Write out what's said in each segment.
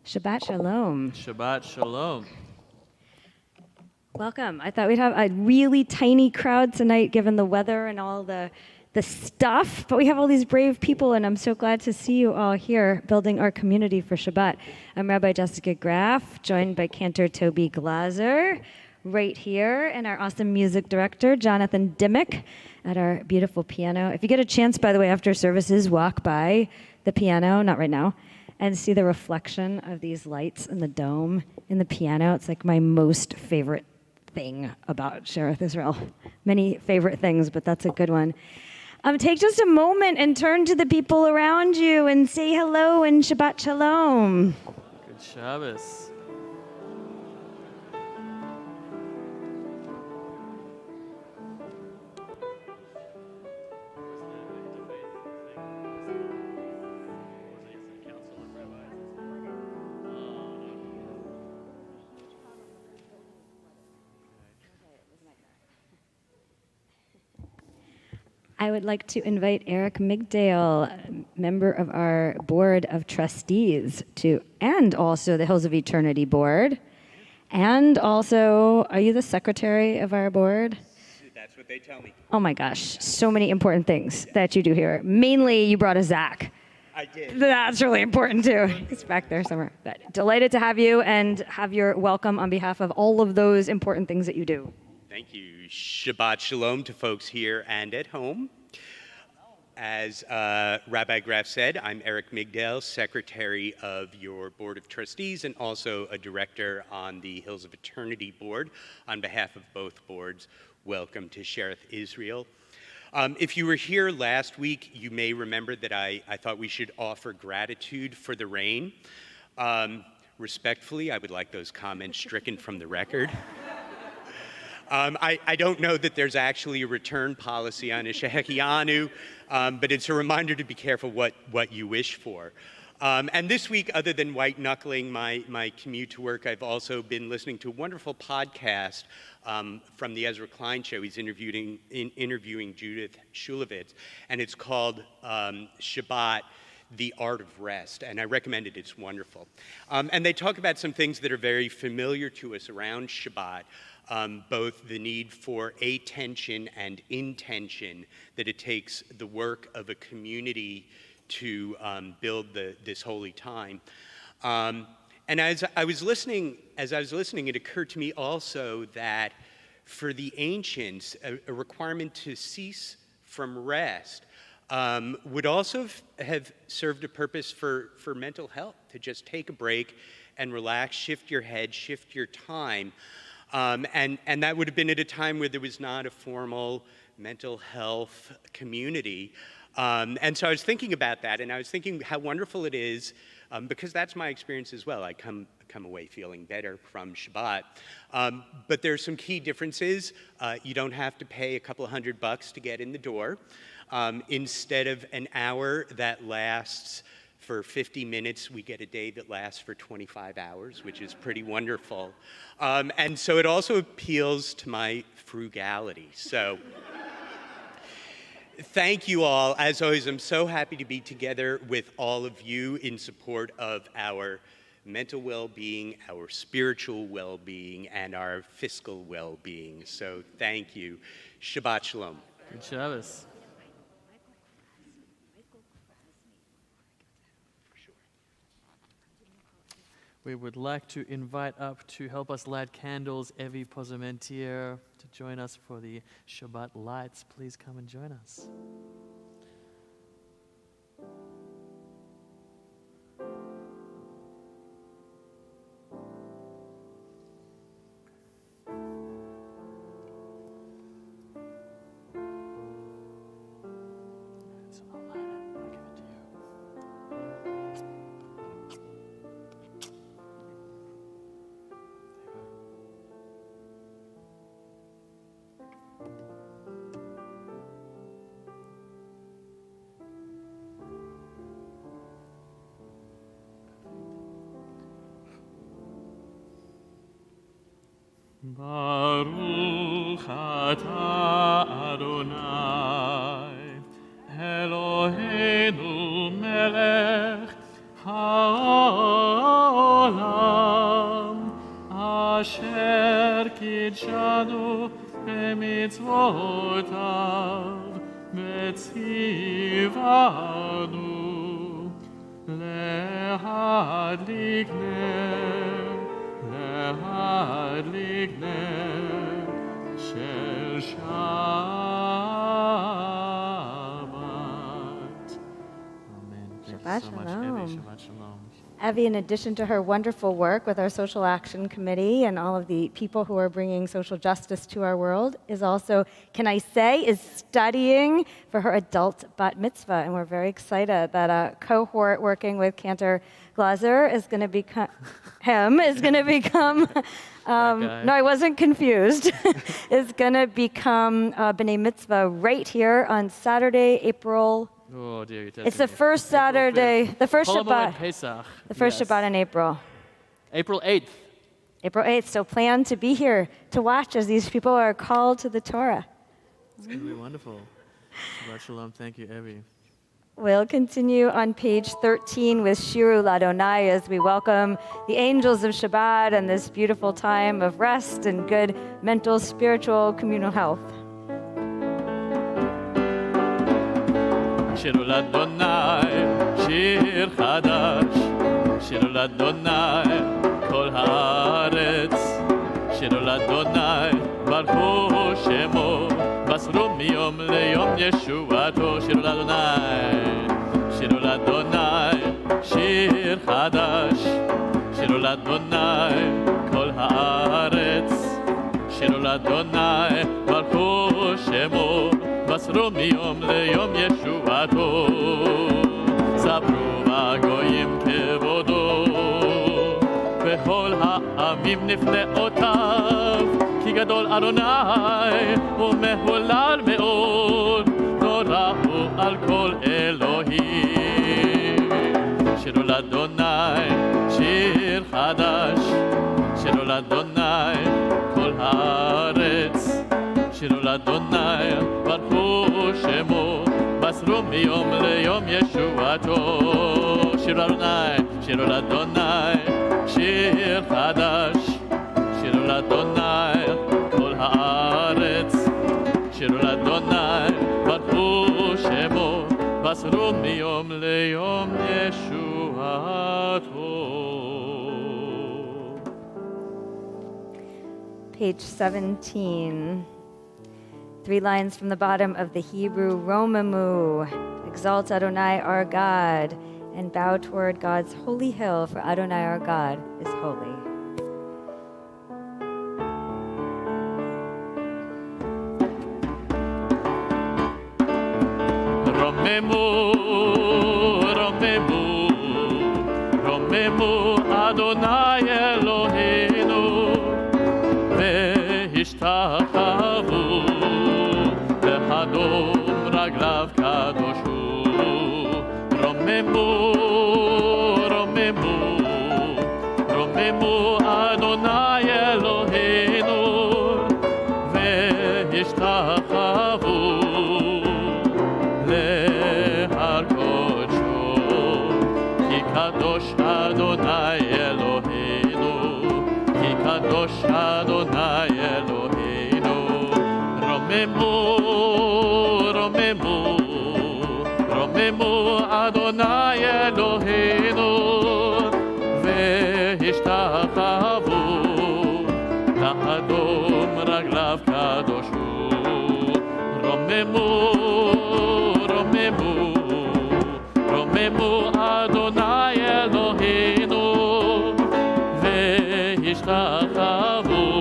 Shabbat Shalom. Shabbat Shalom. Welcome. I thought we'd have a really tiny crowd tonight given the weather and all the stuff, but we have all these brave people, and I'm so glad to see you all here building our community for Shabbat. I'm Rabbi Jessica Graff, joined by Cantor Toby Glaser right here, and our awesome music director, Jonathan Dimmick, at our beautiful piano. If you get a chance, by the way, after services, walk by the piano, not right now, and see the reflection of these lights in the dome in the piano. It's like my most favorite thing about Sherith Israel. Many favorite things, but that's a good one. Take just a moment and turn to the people around you and say hello and Shabbat Shalom. Good Shabbos. I would like to invite Eric Migdale, member of our board of trustees, and also the Hills of Eternity board. And also, are you the secretary of our board? That's what they tell me. Oh my gosh, so many important things that you do here. Mainly, you brought a Zach. I did. That's really important too. It's back there somewhere. But delighted to have you and have your welcome on behalf of all of those important things that you do. Thank you. Shabbat Shalom to folks here and at home. As Rabbi Graff said, I'm Eric Migdal, Secretary of your Board of Trustees and also a Director on the Hills of Eternity Board. On behalf of both boards, welcome to Sherith Israel. If you were here last week, you may remember that I thought we should offer gratitude for the rain. Respectfully, I would like those comments stricken from the record. I don't know that there's actually a return policy on a Shehechianu, but it's a reminder to be careful what you wish for. And this week, other than white-knuckling my commute to work, I've also been listening to a wonderful podcast from the Ezra Klein Show. He's interviewing Judith Shulevitz, and it's called Shabbat, The Art of Rest, and I recommend it. It's wonderful. And they talk about some things that are very familiar to us around Shabbat, both the need for attention and intention that it takes the work of a community to build this holy time. And as I was listening, it occurred to me also that for the ancients, a requirement to cease from rest would also have served a purpose for mental health, to just take a break and relax, shift your head, shift your time. And that would have been at a time where there was not a formal mental health community. And so I was thinking about that, and I was thinking how wonderful it is, because that's my experience as well. I come away feeling better from Shabbat. But there's some key differences. You don't have to pay a couple of $100 to get in the door. Instead of an hour that lasts for 50 minutes, we get a day that lasts for 25 hours, which is pretty wonderful. And so it also appeals to my frugality. So thank you all. As always, I'm so happy to be together with all of you in support of our mental well-being, our spiritual well-being, and our fiscal well-being. So thank you. Shabbat Shalom. Good Shabbos. We would like to invite up to help us light candles Evi Pozamentier to join us for the Shabbat lights. Please come and join us. So I'll light it. I'll give it to you. Baruch atah Adonai, Eloheinu melech haolam, asher kidshanu b'mitzvotav v'tzivanu lehadlik ner shel Shabbat. Amen. Thank Shabbat you so much, shalom. Evie. Shabbat shalom. Evie, in addition to her wonderful work with our Social Action Committee and all of the people who are bringing social justice to our world, is also, can I say, is studying for her adult bat mitzvah. And we're very excited that a cohort working with Cantor Glaser is going to become, no, I wasn't confused, is going to become B'nai Mitzvah right here on Saturday, April. Oh dear, you're It's the first Saturday, the first Shabbat. Pesach. The first Shabbat in April. April 8th. April 8th, so plan to be here to watch as these people are called to the Torah. It's going to be wonderful. Shabbat shalom. Thank you, Evie. We'll continue on page 13 with Shiru Ladonai as we welcome the angels of Shabbat and this beautiful time of rest and good mental, spiritual, communal health. שירו לאדוני, שיר חדש, שירו לאדוני, כל הארץ, שירו לאדוני, ברכו שמו, בסרו מיום ליום ישועתו, שירו לאדוני, שירו לאדוני, שיר חדש, שירו לאדוני, כל הארץ, שירו לאדוני, ברכו שמו, בסרו מיום ליום ישועתו, ספרו בגויים כבודו, וכל העמים נפלאותיו, כי גדול אדוני ומהולל מאוד, נורא הוא על כל אלוהים. שירו לאדוני, שיר חדש, שירו לאדוני, כל הארץ, שירו לאדוני, ברכו שמו, בסרו מיום ליום ישועתו. שירו לאדוני, שירו לאדוני, שיר חדש, שירו לאדוני, כל הארץ, שירו לאדוני, ברכו שמו, בסרו מיום ליום ישועתו. Page 17. 3 lines from the bottom of the Hebrew Romamu. Exalt Adonai our God and bow toward God's holy hill, for Adonai our God is holy. רוממו, רוממו, רוממו אדוני אלוהינו, והשתחוו להדום רגליו קדוש הוא. רוממו, רוממו, רוממו אדוני אלוהינו, והשתחוו להר קודשו, כי קדוש אדוני אלוהינו, כי קדוש אדוני אלוהינו. רוממו, רוממו, רוממו אדוני אלוהינו, והשתחוו לאדום רגליו קדוש הוא. רוממו, רוממו, רוממו אדוני אלוהינו, והשתחוו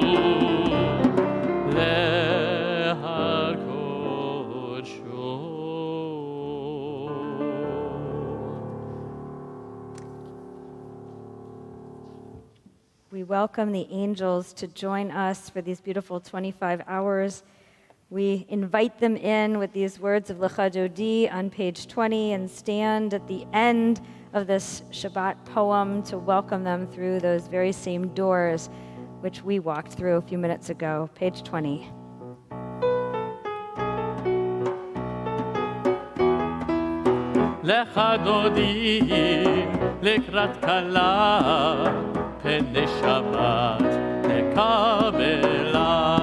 להר קודשו. We welcome the angels to join us for these beautiful 25 hours. We invite them in with these words of Lecha Dodi on page 20 and stand at the end of this Shabbat poem to welcome them through those very same doors which we walked through a few minutes ago, page 20. לך דודי לקראת כלה, פני שבת נקבלה.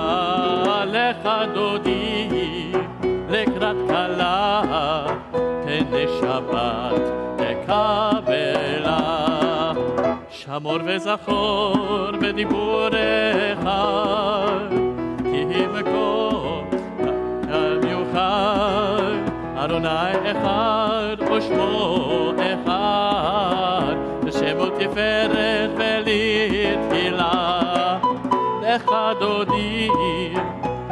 לך דודי לקראת כלה, פני שבת נקבלה. שמור וזכור בדיבורך, כי מקום המיוחד, אדוני אחד ושמו אחד, ושמו תפארת ולתהילה. לך דודי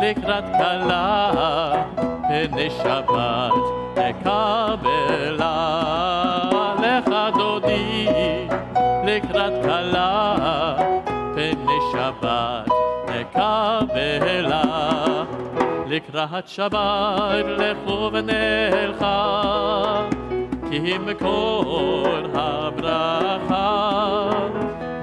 לקראת כלה, פני שבת נקבלה. לך דודי לקראת כלה, פני שבת נקבלה. לקראת שבת לכו ונלכה, כי מקור הברכה,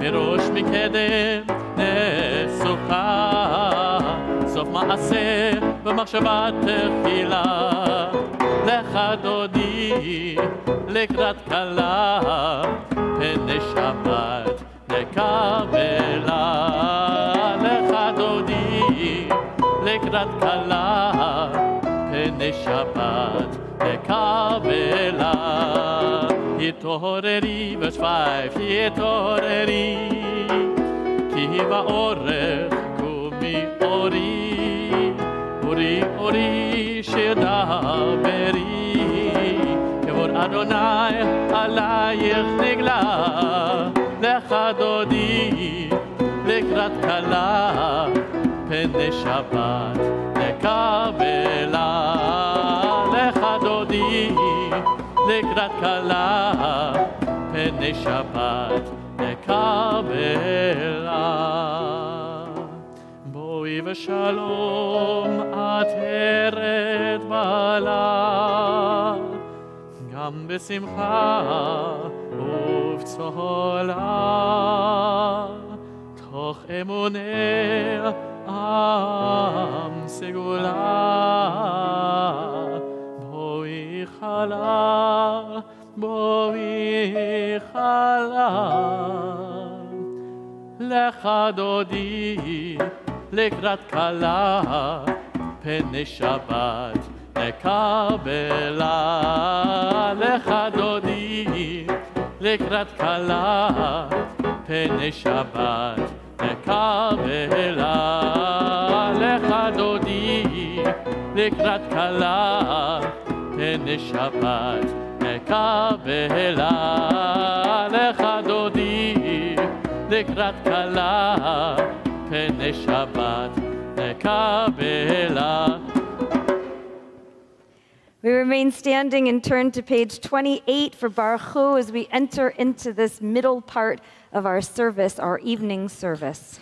מראש מקדם נסוכה, סוף מעשה במחשבה תחילה. לך דודי לקראת כלה, פני שבת נקבלה. לך דודי לקראת כלה, פני שבת נקבלה. התעוררי ושפייך התעוררי, כי באורך קומי אורי, אורי אורי שדברי, כבוד אדוני עלייך נגלה. לך דודי לקראת כלה, פני שבת נקבלה. לך דודי לקראת כלה, פני שבת נקבלה. בואי ושלום עטרת בעלה, גם בשמחה ובצהלה, תוך אמונה עם סגולה. בואי חלה, בואי חלה. לך דודי לקראת כלה, פני שבת נקבלה. לך דודי לקראת כלה, פני שבת נקבלה. לך דודי לקראת כלה, פני שבת נקבלה. לך דודי לקראת כלה, פני שבת נקבלה. We remain standing and turn to page 28 for Baruch Hu as we enter into this middle part of our service, our evening service.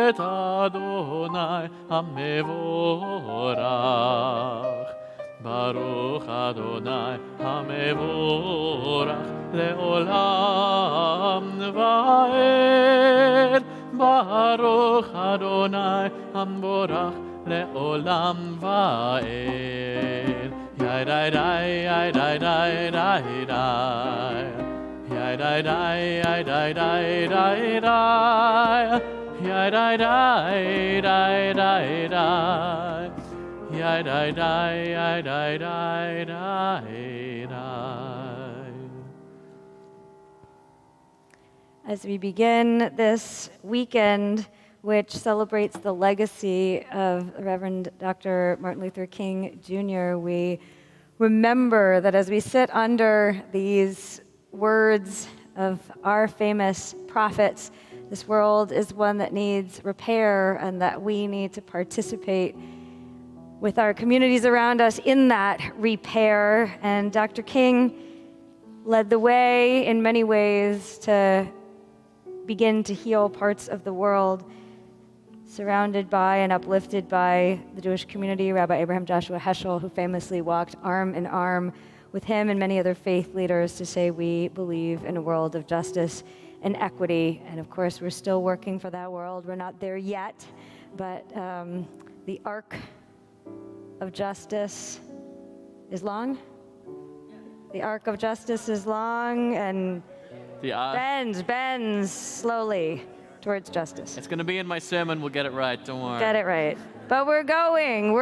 את אדוני המבורך, ברוך אדוני המבורך לעולם ועד. ברוך אדוני המבורך לעולם ועד. יי די די יי די די די די יי די די יי די די די די יי Yai dai dai dai dai dai. Yai dai dai yai dai dai dai dai. As we begin this weekend, which celebrates the legacy of Reverend Dr. Martin Luther King Jr., we remember that as we sit under these words of our famous prophets, this world is one that needs repair and that we need to participate with our communities around us in that repair. And Dr. King led the way in many ways to begin to heal parts of the world, surrounded by and uplifted by the Jewish community, Rabbi Abraham Joshua Heschel, who famously walked arm in arm with him and many other faith leaders to say we believe in a world of justice and equity. And of course, we're still working for that world. We're not there yet, but the arc of justice is long. The arc of justice is long and bends slowly towards justice. It's going to be in my sermon. We'll get it right. Don't worry. Get it right. But we're going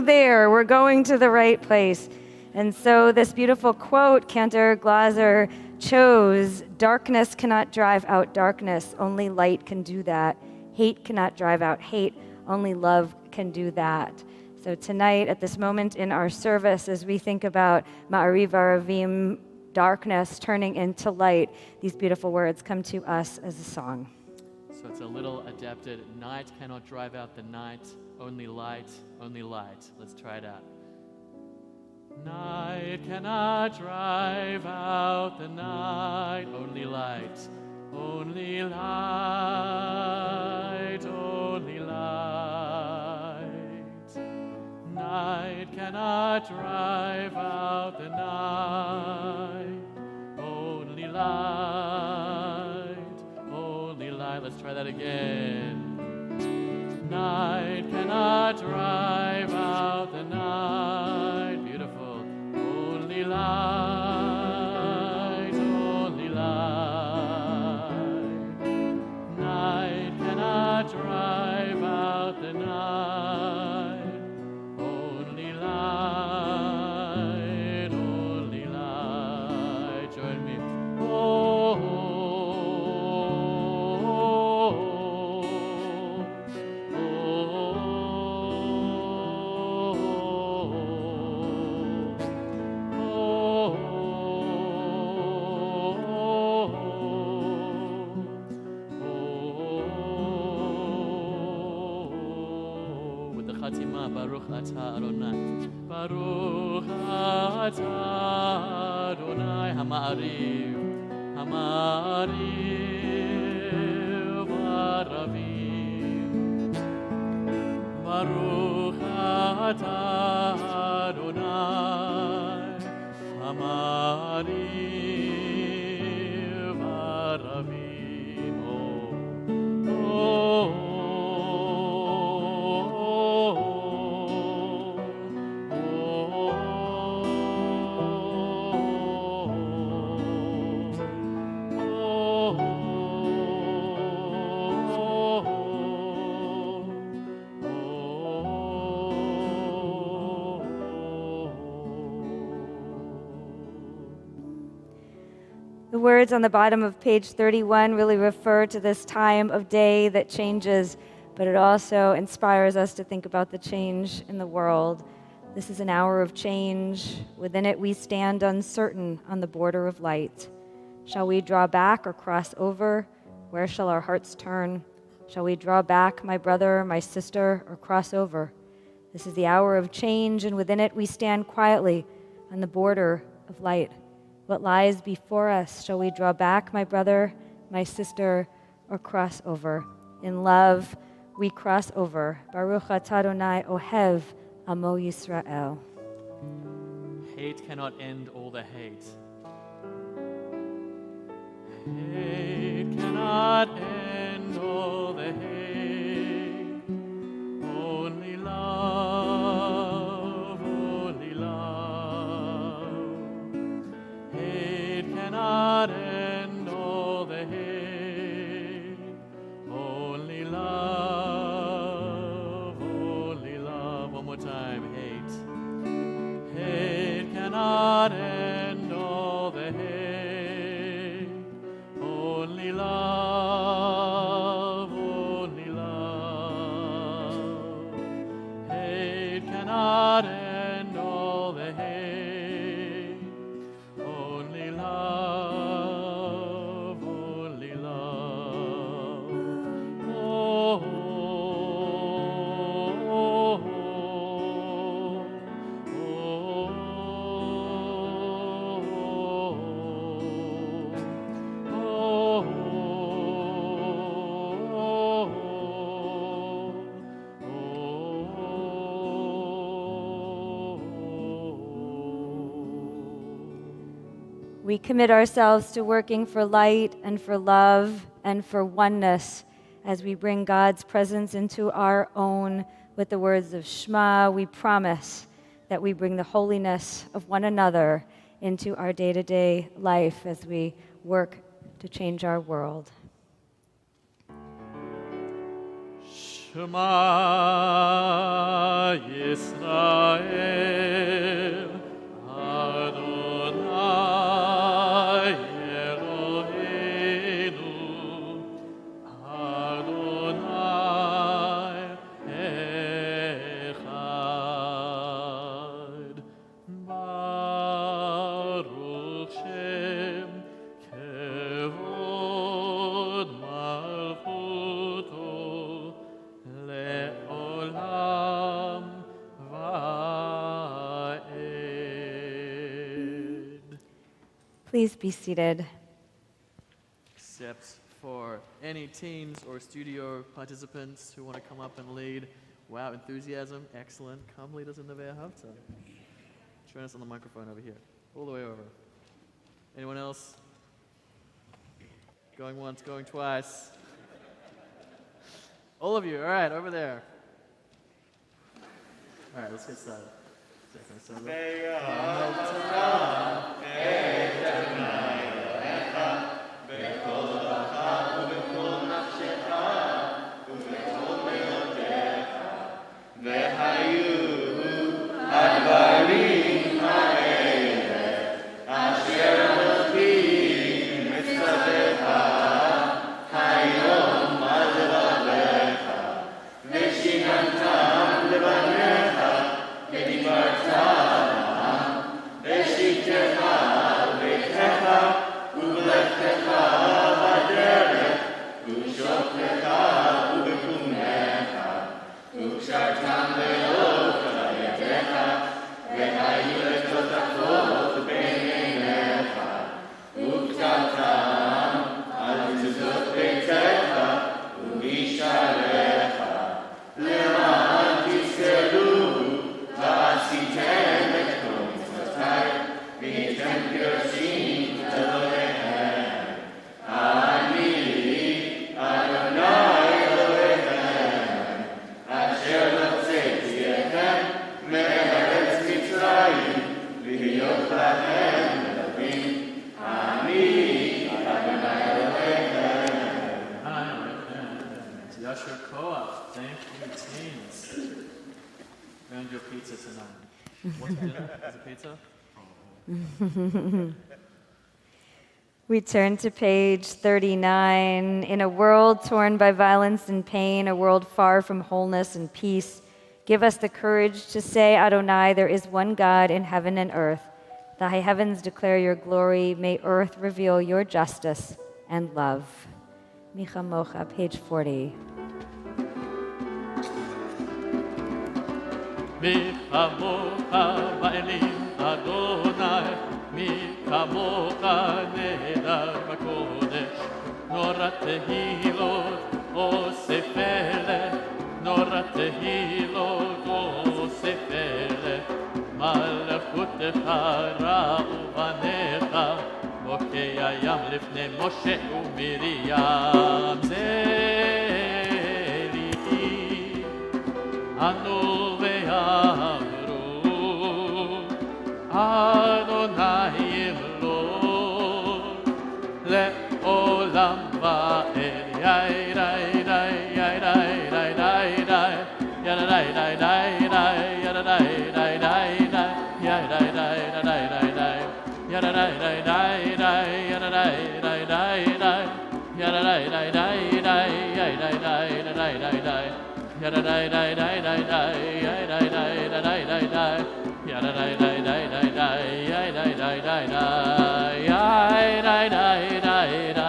there. We're going to the right place. And so this beautiful quote Cantor Glaser chose, darkness cannot drive out darkness. Only light can do that. Hate cannot drive out hate. Only love can do that. So tonight, at this moment in our service, as we think about Ma'ariv Aravim, darkness turning into light, these beautiful words come to us as a song. So it's a little adapted. Night cannot drive out the night. Only light, only light. Let's try it out. Night cannot drive out the night. Only light, only light, only light. Night cannot drive out the night. Only light, only light. Let's try that again. Night cannot drive out the night. Beautiful. Only light, only light. Night cannot drive out the night. Only light, only light. Join me. Baruch atah Adonai, Baruch atah Adonai, Hama'ariv, Hama'ariv Aravim. Baruch atah Adonai, Hama'ariv Aravim. The words on the bottom of page 31 really refer to this time of day that changes, but it also inspires us to think about the change in the world. This is an hour of change. Within it, we stand uncertain on the border of light. Shall we draw back or cross over? Where shall our hearts turn? Shall we draw back, my brother, my sister, or cross over? This is the hour of change, and within it, we stand quietly on the border of light. What lies before us? Shall we draw back, my brother, my sister, or cross over? In love, we cross over. Baruch atah Adonai ohev amo Yisrael. Hate cannot end all the hate. Hate cannot end all the hate. Only love, only love. Hate cannot end all the hate. Only love. cannot end all the hate. Only love, only love. Hate cannot end all the hate. Only love, only love. Oh, oh, We commit ourselves to working for light and for love and for oneness as we bring God's presence into our own with the words of Shema. We promise that we bring the holiness of one another into our day-to-day life as we work to change our world. Shema Yisrael, Adonai Eloheinu, Adonai Echad. Baruch Shem Kevod Malchuto Le'olam Va'ed. Please be seated. Except for any teens or studio participants who want to come up and lead. Wow, enthusiasm, excellent. Come lead us in the Ve'ahavta. Join us on the microphone over here, all the way over. Anyone else? Going once, going twice. All of you, all right, over there. All right, let's get started. Yasher Koach, thank you, teens. Earned your pizza tonight. What's for dinner? Is it pizza? We turn to page 39. In a world torn by violence and pain, a world far from wholeness and peace, give us the courage to say, Adonai, there is one God in heaven and earth. The high heavens declare your glory. May earth reveal your justice and love. Micha Mocha, page 40. מי כמוך באלים אדוני, מי כמוך נהדר בקודש, נורא תהילות עושה פלא, נורא תהילות עושה פלא, מלכותך ראו בניך, בוקע ים לפני משה ומרים, זה לי אנו Adonai Elok le'olam va'ed. Yai dai dai yai dai dai dai dai yai dai dai dai dai yai dai dai dai dai yai dai dai dai dai dai Yada da da da da, yada da da da da, yada da da da da, yada da da da da da, yada da da da da da, yada da da da da da, yada da da da da da, yada da da da da, yada da da da, yada da da da da,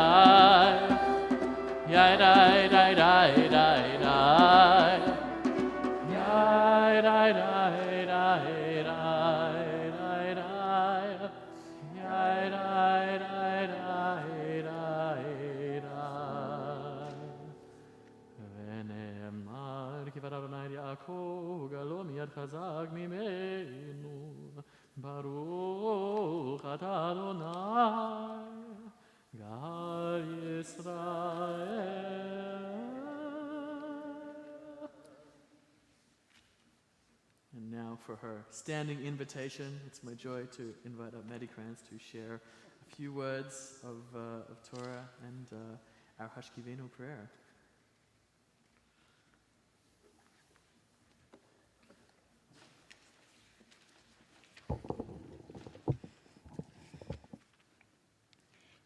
yada da da da. Chazak mimenu, Baruch atah Adonai, Gal Yisrael. And now for her standing invitation, it's my joy to invite up Maddie Kranz to share a few words of Torah and our Hashkivenu prayer.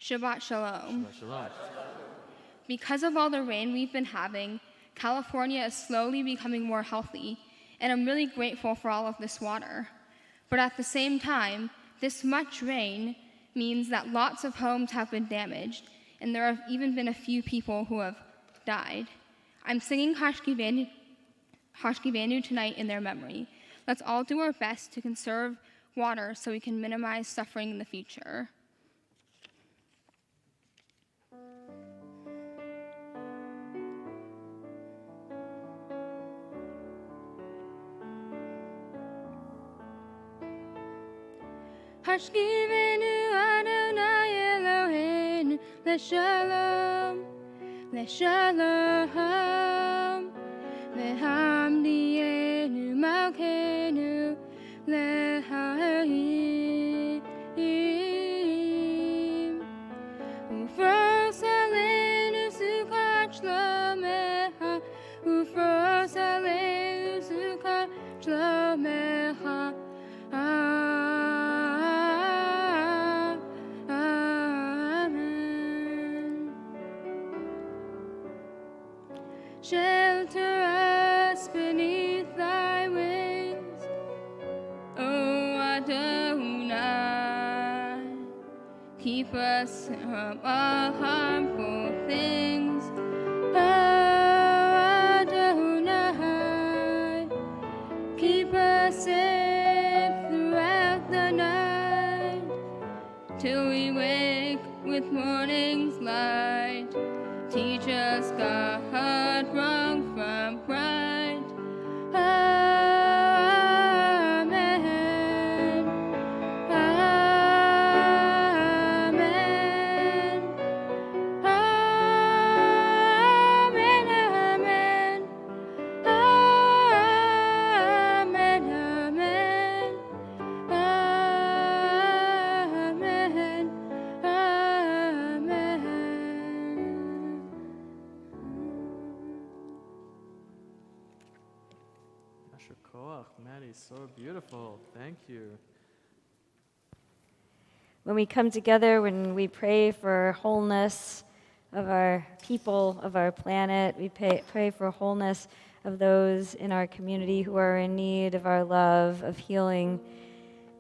Shabbat Shalom. Shabbat Shalom. Because of all the rain we've been having, California is slowly becoming more healthy, and I'm really grateful for all of this water. But at the same time, this much rain means that lots of homes have been damaged, and there have even been a few people who have died. I'm singing Hashkivenu tonight in their memory. Let's all do our best to conserve water so we can minimize suffering in the future. Hashkivenu Adonai Eloheinu Leshalom, Leshalom, Lehamdienu Malkeinu Lehaim, Ufros Aleinu Sukkot Shlomecha, Ufros Aleinu Sukkot Shlomecha. Shelter us beneath thy wings, O Adonai. Keep us from all harmful things, O Adonai. Keep us safe throughout the night, till we wake with morning's light. Teach us, God, wrong from right. Amen. Amen. Amen. Amen. Amen. Amen. Amen. Asher Koach, Maddie, so beautiful. Thank you. When we come together, when we pray for wholeness of our people, of our planet, we pray for wholeness of those in our community who are in need of our love, of healing.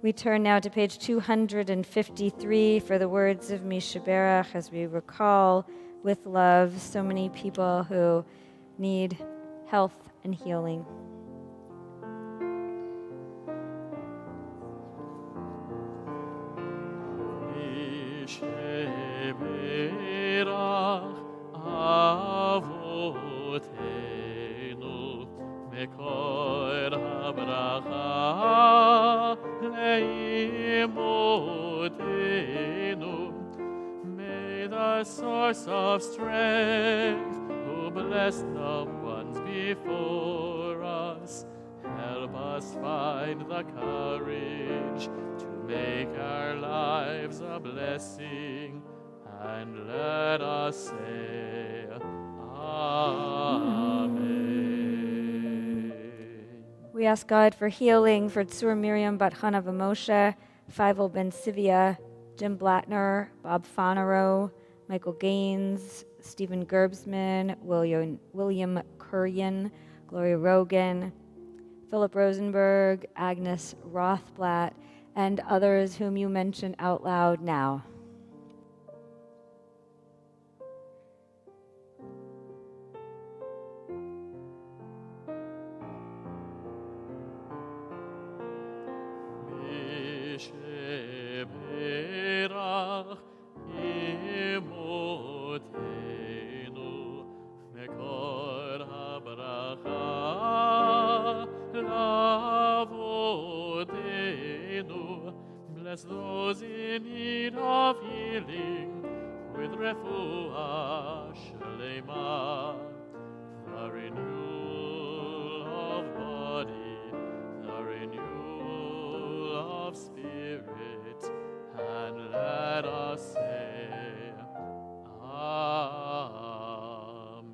We turn now to page 253 for the words of Mishaberach as we recall with love so many people who need health and healing. Mishaberach Avotenu Mekor habracha leimotenu. May the source of strength, who blessed the ones before us, help us find the courage to make our lives a blessing, and let us say, Amen. We ask God for healing for Tsur Miriam Bat Chana Moshe, Fievel Ben Sivia, Jim Blattner, Bob Fonero, Michael Gaines, Stephen Gerbsman, William Kurian, Gloria Rogan, Philip Rosenberg, Agnes Rothblatt, and others whom you mention out loud now. Sheberach Imotenu Mekor habracha Lavodenu. Bless those in need of healing with refuah shlema, the renewal of body, the renewal of spirit, and let us say, Amen.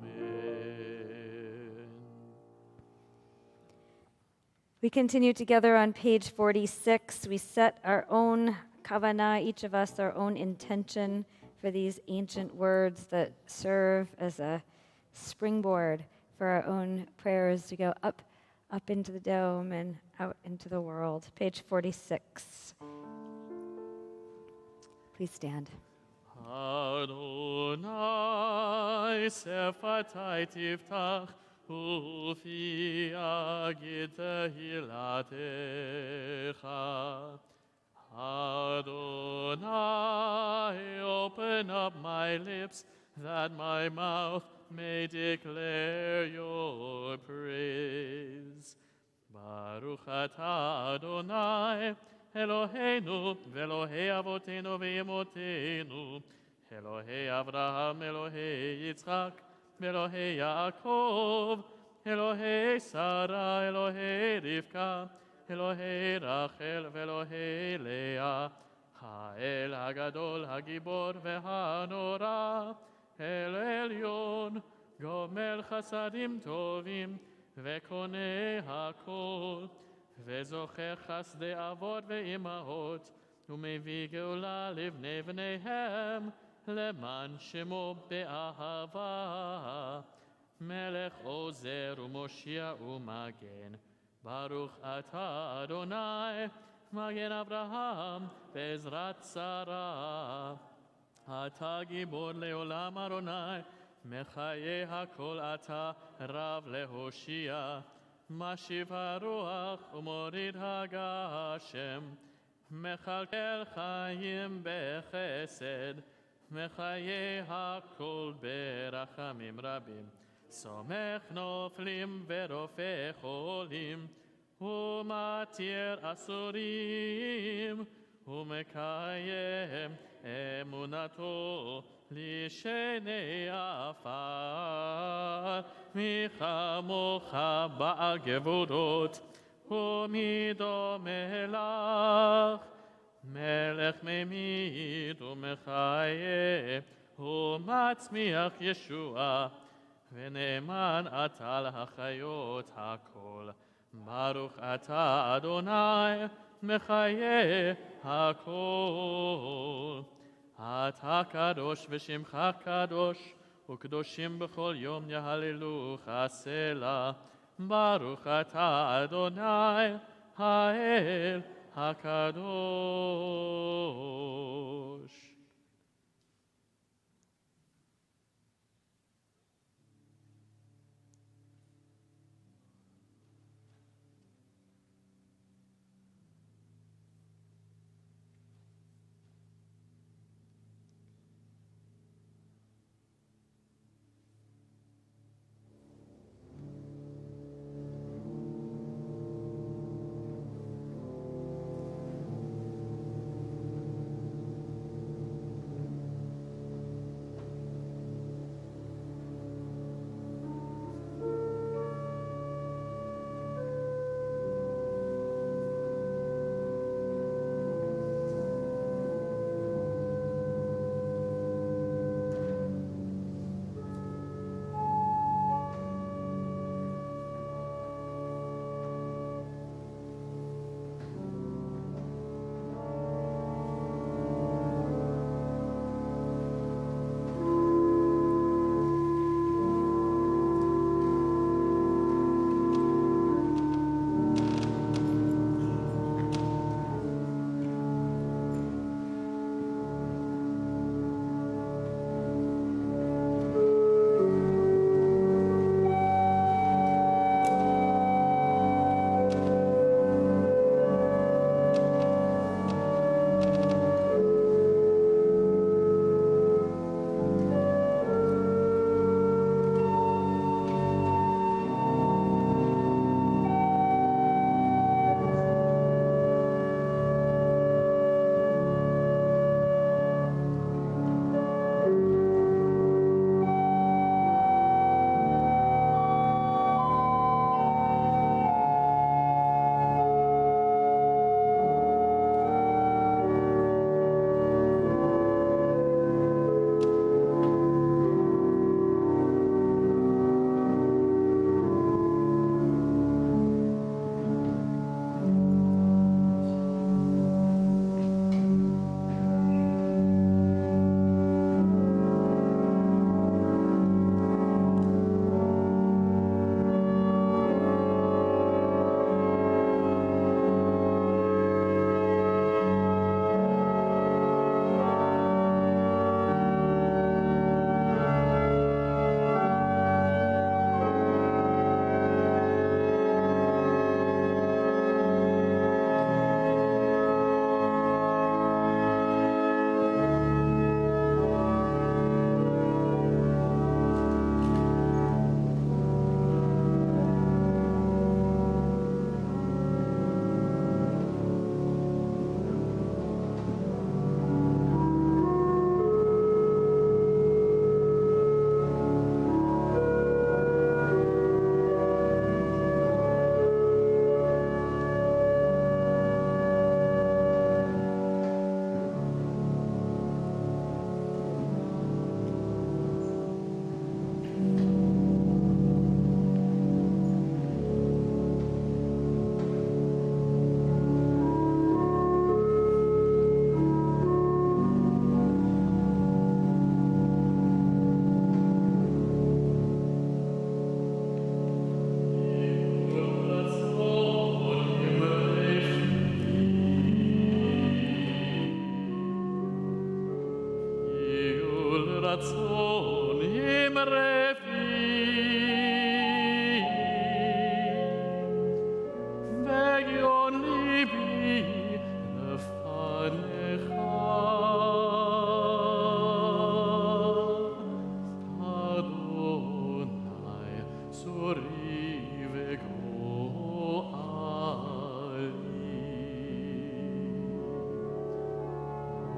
We continue together on page 46. We set our own kavanah, each of us our own intention for these ancient words that serve as a springboard for our own prayers to go up into the dome and out into the world. Page 46. Please stand. Adonai sefatai tiftach ufi agit hilatecha. Adonai, open up my lips that my mouth may declare your praise. Baruch atah Adonai, Eloheinu, ve'Elohei avotenu ve'imotenu, Elohei Avraham, Elohei Yitzchak, ve'Elohei Yaakov, Elohei Sarah, Elohei Rivka, Elohei Rachel, ve'Elohei Leah, Ha'el Hagadol, Hagibor ve'Hanora, El Elyon, Gomel Chasadim Tovim, ve'Konei Hakol, וזוכר חסדי אבות ואימהות, ומביא גאולה לבני בניהם, למען שמו באהבה. מלך עוזר ומושיע ומגן, ברוך אתה אדוני, מגן אברהם בעזרת שרה. אתה גיבור לעולם אדוני, מחיי הכל אתה רב להושיע. משיב הרוח ומוריד הגשם, מכלכל חיים בחסד, מחיי הכל ברחמים רבים. סומך נופלים ורופא חולים, ומתיר אסורים, ומקיים אמונתו לשני עפר. מי כמוך בעל גבורות, ומי דומה לך? מלך ממית ומחיה, ומצמיח ישועה, ונאמן אתה להחיות הכל. ברוך אתה אדוני, מחיה הכל. אתה קדוש ושמך קדוש, וקדושים בכל יום יהללוך סלה. ברוך אתה אדוני, האל הקדוש. רצון אמרפי ויון ליבי לפניך אדוני צורי וגואלי.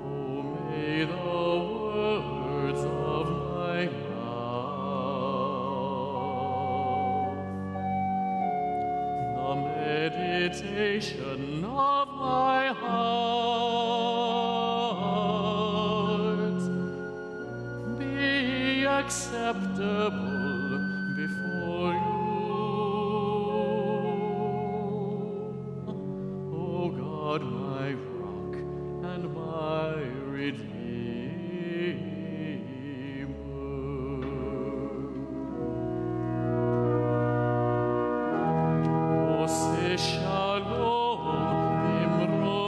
Oh, may the words of my mouth, the meditation of my heart be acceptable before you, O God, my rock and my redeemer. Ose shalom bimromav,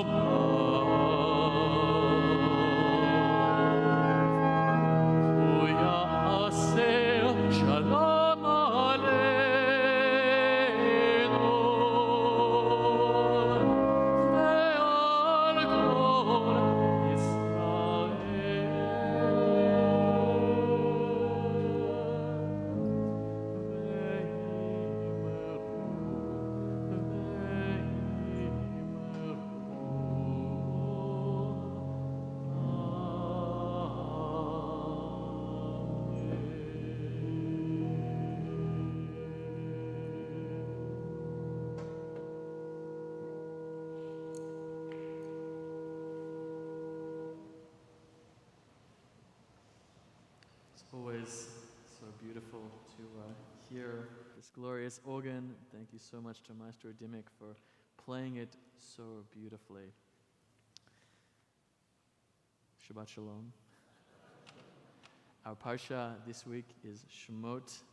uyaseh shalom aleinu, ve'al kol It's always so beautiful to hear this glorious organ. Thank you so much to Maestro Dimmick for playing it so beautifully. Shabbat Shalom. Our Parsha this week is Shemot,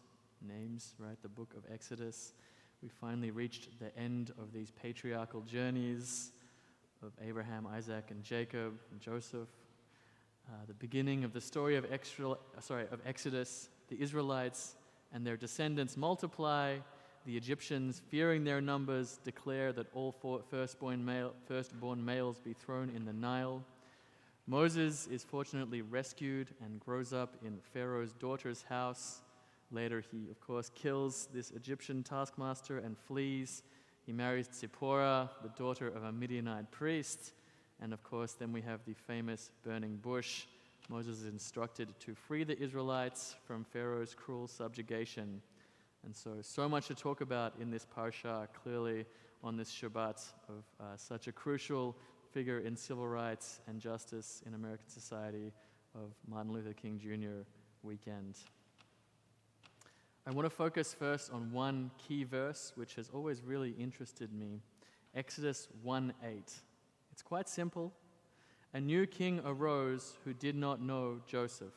names, right? The book of Exodus. We finally reached the end of these patriarchal journeys of Abraham, Isaac, and Jacob, and Joseph. The beginning of the story of Exodus. The Israelites and their descendants multiply. The Egyptians, fearing their numbers, declare that all firstborn males be thrown in the Nile. Moses is fortunately rescued and grows up in Pharaoh's daughter's house. Later, he, of course, kills this Egyptian taskmaster and flees. He marries Zipporah, the daughter of a Midianite priest. And, of course, then we have the famous burning bush. Moses is instructed to free the Israelites from Pharaoh's cruel subjugation. And so much to talk about in this parsha, clearly on this Shabbat of such a crucial figure in civil rights and justice in American society of Martin Luther King Jr. weekend. I want to focus first on one key verse which has always really interested me, Exodus 1:8. It's quite simple. A new king arose who did not know Joseph.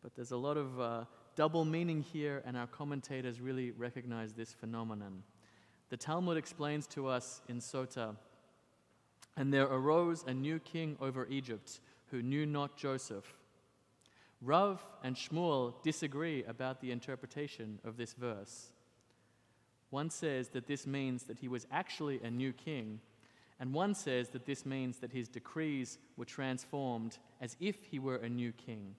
But there's a lot of double meaning here, and our commentators really recognize this phenomenon. The Talmud explains to us in Sota, and there arose a new king over Egypt who knew not Joseph. Rav and Shmuel disagree about the interpretation of this verse. One says that this means that he was actually a new king, and one says that this means that his decrees were transformed as if he were a new king.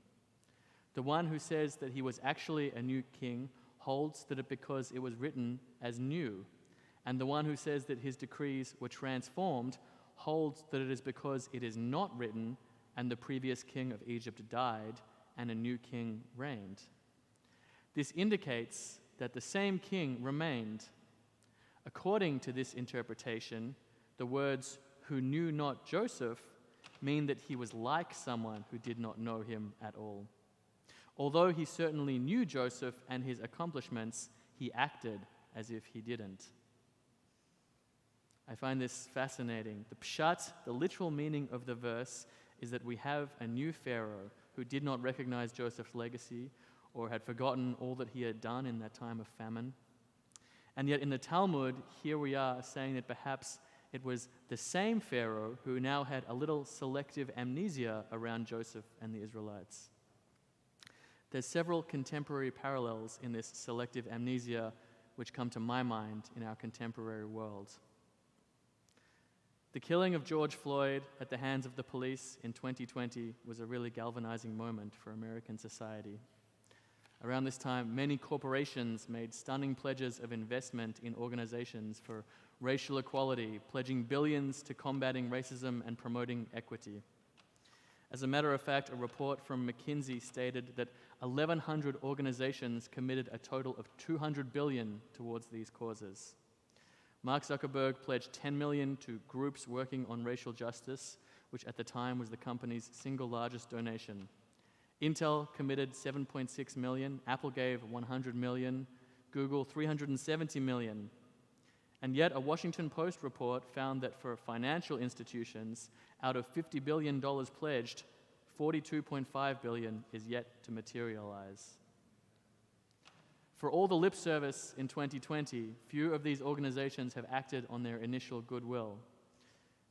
The one who says that he was actually a new king holds that it because it was written as new, and the one who says that his decrees were transformed holds that it is because it is not written and the previous king of Egypt died and a new king reigned. This indicates that the same king remained. According to this interpretation, the words "who knew not Joseph" mean that he was like someone who did not know him at all. Although he certainly knew Joseph and his accomplishments, he acted as if he didn't. I find this fascinating. The pshat, the literal meaning of the verse, is that we have a new Pharaoh who did not recognize Joseph's legacy or had forgotten all that he had done in that time of famine. And yet in the Talmud, here we are saying that perhaps it was the same Pharaoh who now had a little selective amnesia around Joseph and the Israelites. There's several contemporary parallels in this selective amnesia which come to my mind in our contemporary world. The killing of George Floyd at the hands of the police in 2020 was a really galvanizing moment for American society. Around this time, many corporations made stunning pledges of investment in organizations for racial equality, pledging billions to combating racism and promoting equity. As a matter of fact, a report from McKinsey stated that 1,100 organizations committed a total of $200 billion towards these causes. Mark Zuckerberg pledged $10 million to groups working on racial justice, which at the time was the company's single largest donation. Intel committed $7.6 million, Apple gave $100 million, Google $370 million. And yet a Washington Post report found that for financial institutions, out of $50 billion pledged, $42.5 billion is yet to materialize. For all the lip service in 2020, few of these organizations have acted on their initial goodwill.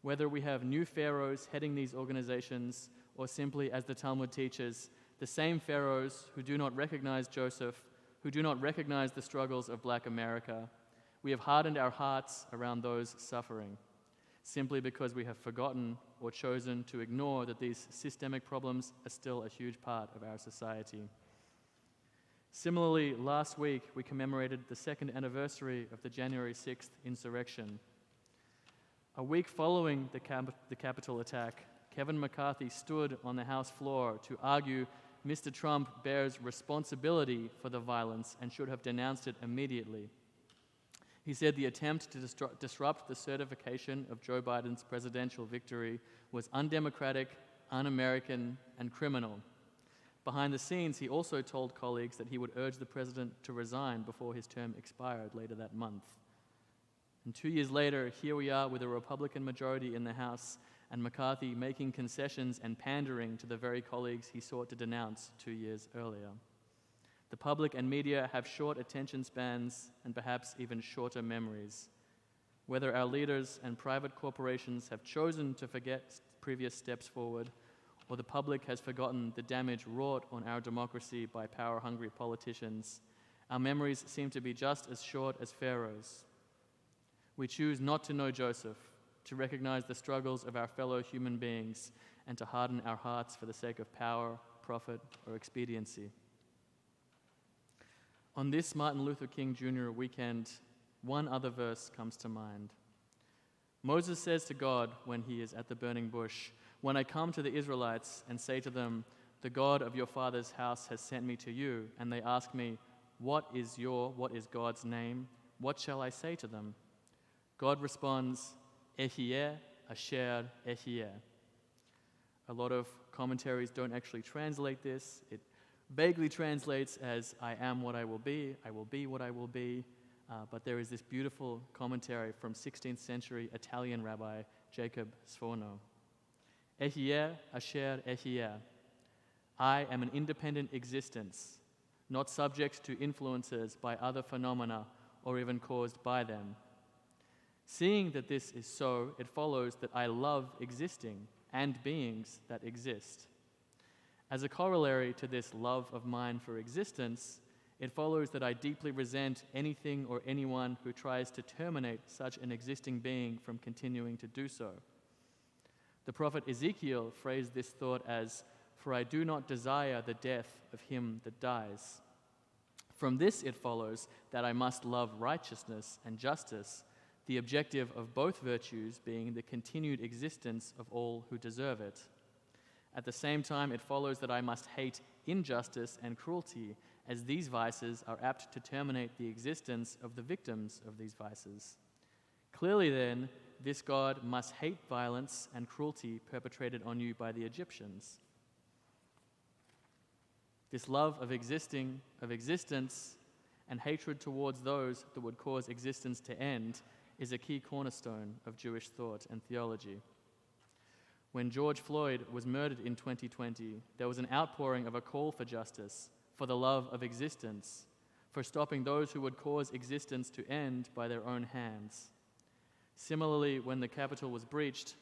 Whether we have new pharaohs heading these organizations, or simply, as the Talmud teaches, the same pharaohs who do not recognize Joseph, who do not recognize the struggles of Black America, we have hardened our hearts around those suffering, simply because we have forgotten or chosen to ignore that these systemic problems are still a huge part of our society. Similarly, last week we commemorated the second anniversary of the January 6th insurrection. A week following the Capitol attack, Kevin McCarthy stood on the House floor to argue Mr. Trump bears responsibility for the violence and should have denounced it immediately. He said the attempt to disrupt the certification of Joe Biden's presidential victory was undemocratic, un-American, and criminal. Behind the scenes, he also told colleagues that he would urge the president to resign before his term expired later that month. And 2 years later, here we are with a Republican majority in the House and McCarthy making concessions and pandering to the very colleagues he sought to denounce 2 years earlier. The public and media have short attention spans and perhaps even shorter memories. Whether our leaders and private corporations have chosen to forget previous steps forward, or the public has forgotten the damage wrought on our democracy by power-hungry politicians, our memories seem to be just as short as Pharaoh's. We choose not to know Joseph, to recognize the struggles of our fellow human beings, and to harden our hearts for the sake of power, profit, or expediency. On this Martin Luther King Jr. weekend, one other verse comes to mind. Moses says to God when he is at the burning bush, "When I come to the Israelites and say to them, 'The God of your father's house has sent me to you,' and they ask me, 'What is God's name?' What shall I say to them?" God responds, "Ehyeh asher ehyeh." A lot of commentaries don't actually translate this. It vaguely translates as, "I am what I will be what I will be." But there is this beautiful commentary from 16th century Italian rabbi Jacob Sforno. Ehyeh asher ehyeh. I am an independent existence, not subject to influences by other phenomena or even caused by them. Seeing that this is so, it follows that I love existing and beings that exist. As a corollary to this love of mine for existence, it follows that I deeply resent anything or anyone who tries to terminate such an existing being from continuing to do so. The prophet Ezekiel phrased this thought as, "For I do not desire the death of him that dies." From this it follows that I must love righteousness and justice, the objective of both virtues being the continued existence of all who deserve it. At the same time, it follows that I must hate injustice and cruelty, as these vices are apt to terminate the existence of the victims of these vices. Clearly then, this God must hate violence and cruelty perpetrated on you by the Egyptians. This love of existence, and hatred towards those that would cause existence to end is a key cornerstone of Jewish thought and theology. When George Floyd was murdered in 2020, there was an outpouring of a call for justice, for the love of existence, for stopping those who would cause existence to end by their own hands. Similarly, when the Capitol was breached,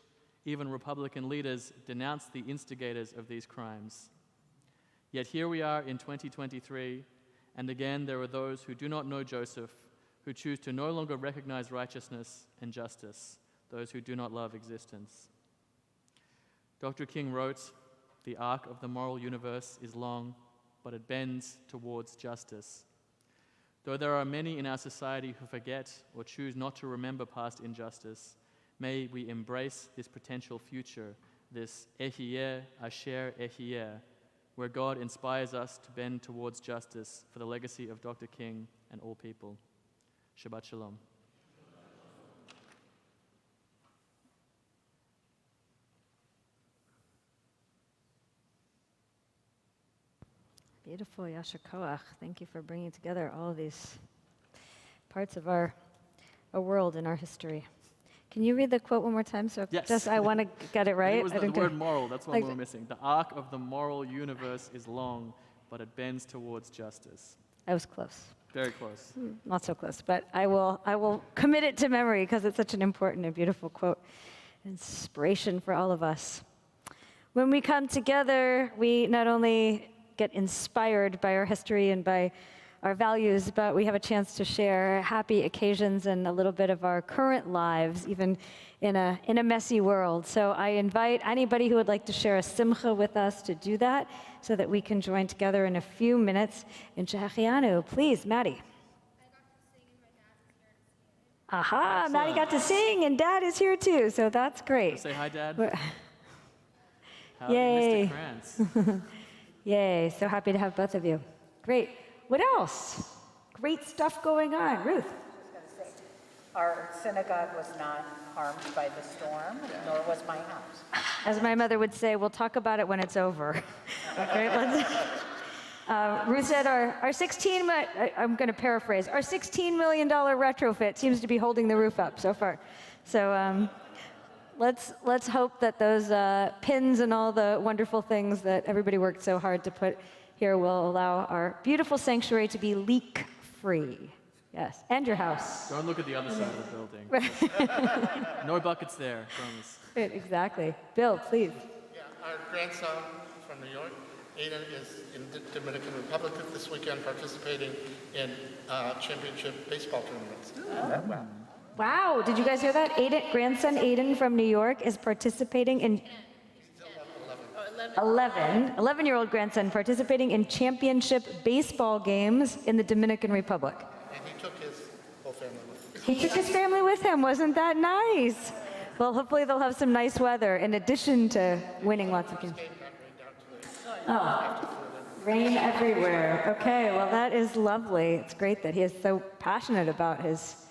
even Republican leaders denounced the instigators of these crimes. Yet here we are in 2023, and again there are those who do not know Joseph, who choose to no longer recognize righteousness and justice, those who do not love existence. Dr. King wrote, "The arc of the moral universe is long, but it bends towards justice." Though there are many in our society who forget or choose not to remember past injustice, may we embrace this potential future, this Ehyeh Asher Ehyeh, where God inspires us to bend towards justice for the legacy of Dr. King and all people. Shabbat Shalom. Beautiful, Yasher Koach. Thank you for bringing together all of these parts of our world and our history. Can you read the quote one more time? So Yes. just I want to get it right. It was the didn't word get- moral, that's what Like- we were missing. The arc of the moral universe is long, but it bends towards justice. I was close. Very close. Not so close, but I will commit it to memory because it's such an important and beautiful quote. Inspiration for all of us. When we come together, we not only get inspired by our history and by our values, but we have a chance to share happy occasions and a little bit of our current lives, even in a messy world. So I invite anybody who would like to share a simcha with us to do that so that we can join together in a few minutes in Shehechianu. Please, Maddie. Aha, Maddie got to sing and Dad is here too, so that's great. Say hi, Dad. We're- Howdy, Yay. Mr. Krantz. Yay, so happy to have both of you. Great. What else? Great stuff going on. Ruth. Our synagogue was not harmed by the storm, nor was my house. As my mother would say, we'll talk about it when it's over. Okay, Ruth said our 16, I'm going to paraphrase, our $16 million retrofit seems to be holding the roof up so far. So let's hope that those pins and all the wonderful things that everybody worked so hard to put here will allow our beautiful sanctuary to be leak-free. Yes, and your house. Don't look at the other side of the building. No buckets there, promise. Right, exactly. Bill, please. Yeah, our grandson from New York, Aiden, is in the Dominican Republic this weekend participating in championship baseball tournaments. Wow, did you guys hear that? Grandson Aiden from New York is participating in 11-year-old grandson participating in championship baseball games in the Dominican Republic. And he took his whole family with him. He took his family with him. Wasn't that nice? Well, hopefully they'll have some nice weather in addition to winning lots of games. Oh, rain everywhere. Okay, well that is lovely. It's great that he is so passionate about his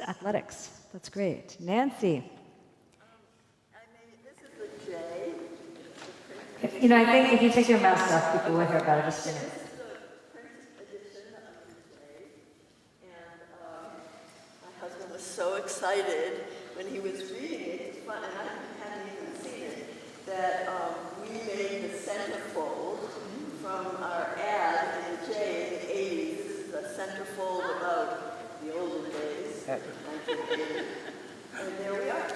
athletics. That's great. Nancy. This is a J. You know, I think if you take your mask off, people will hear about it. Just a minute. This is the Prince edition of the J. And my husband was so excited when he was reading it. It's fun, and I hadn't even seen it, that we made the centerfold from our ad in the J in the 80s. This is a centerfold about the olden days, 1980. And there we are.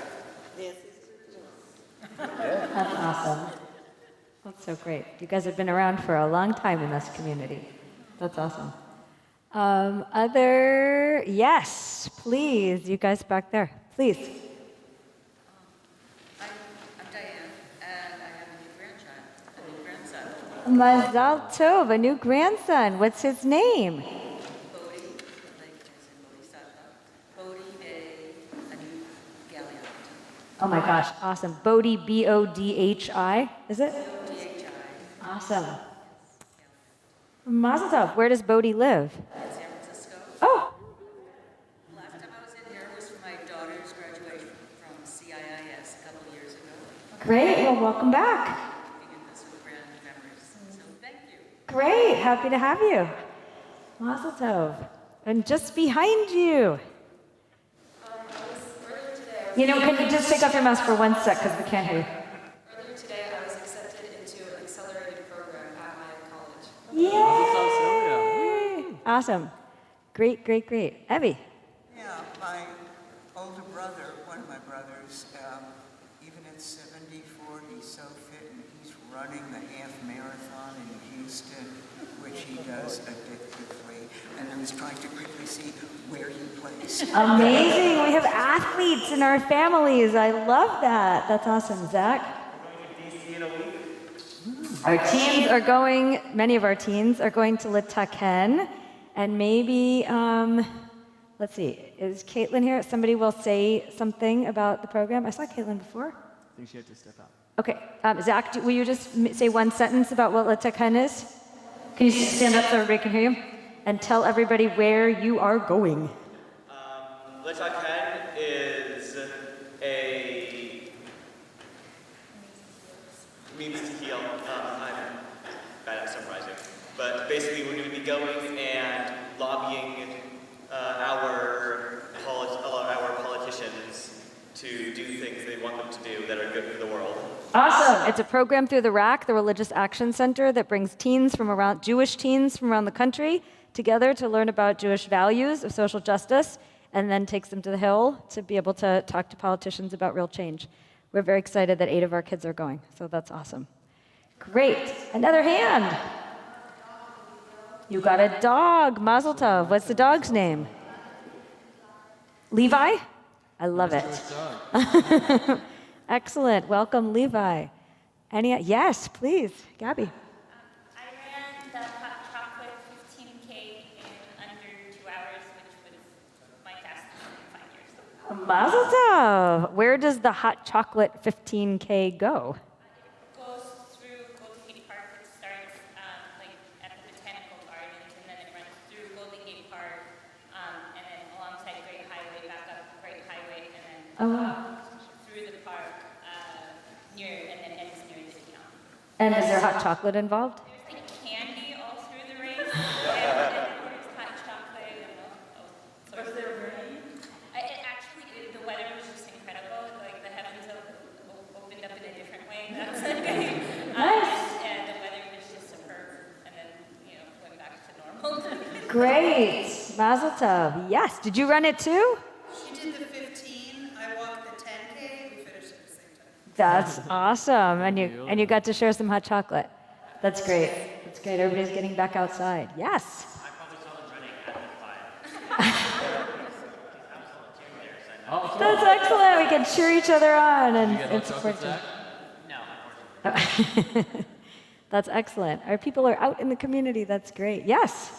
Nancy's original. That's awesome. That's so great. You guys have been around for a long time in this community. That's awesome. Yes, please. You guys back there, please. I'm Diane, and I have a new grandson. Mazal Tov, a new grandson. What's his name? Bodhi, like as in Bodhisattva. Bodhi, a new galleon. Oh my gosh, awesome. Bodhi, B-O-D-H-I, is it? DHI. Awesome. Mazel Tov. Where does Bodhi live? In San Francisco. Oh, Last time I was in here was for my daughter's graduation from CIIS a couple of years ago. great. Well, welcome back. Being this with grand memories. So thank you. Great. Happy to have you. Mazel Tov. And just behind you. You know, can you just take off your mask for 1 sec because we can't hear you. Earlier today, I was accepted into an accelerated program at my college. Yay! Awesome. Great, great, great. Evie. Yeah, my older brother, one of my brothers, even at 74, he's so fit and he's running the half marathon in Houston, which he does addictively. And I was trying to quickly see where he placed. Amazing. We have athletes in our families. I love that. That's awesome. Zach? Our teens are going, many of our teens are going to Litaken, and maybe, let's see, is Caitlin here? Somebody will say something about the program. I saw Caitlin before. I think she had to step out. Okay, Zach, will you just say one sentence about what Litaken is? Can you stand up so everybody can hear you? And tell everybody where you are going. Litaken is a means to heal. I'm bad at summarizing. But basically, we're going to be going and lobbying our politicians to do things they want them to do that are good for the world. Awesome. It's a program through the RAC, the Religious Action Center, that brings Jewish teens from around the country together to learn about Jewish values of social justice, and then takes them to the Hill to be able to talk to politicians about real change. We're very excited that 8 of our kids are going, so that's awesome. Great. Another hand. You got a dog. Mazel tov. What's the dog's name? Levi? I love it. Excellent. Welcome, Levi. Yes, please. Gabby. I ran the hot chocolate 15K in under 2 hours, which was my fastest in 5 years. Mazel tov. Where does the hot chocolate 15K go? It goes through Golden Gate Park. It starts like at the Botanical Gardens, and then it runs through Golden Gate Park, and then alongside Great Highway, back up Great Highway, and then through the park and then ends near Disneyland. And is there hot chocolate involved? There's like candy all through the race, and then there's hot chocolate and all sorts of rain. The weather was just incredible. Like the heavens opened up in a different way that Sunday. Nice. And the weather was just superb, and then went back to normal. Great. Mazel tov. Yes. Did you run it too? She did the 15. I walked the 10K. We finished at the same time. That's awesome. And you got to share some hot chocolate. That's great. That's great. Everybody's getting back outside. Yes. I probably saw them running at the 5. That's excellent. We can cheer each other on and support you. No, unfortunately. That's excellent. Our people are out in the community. That's great. Yes.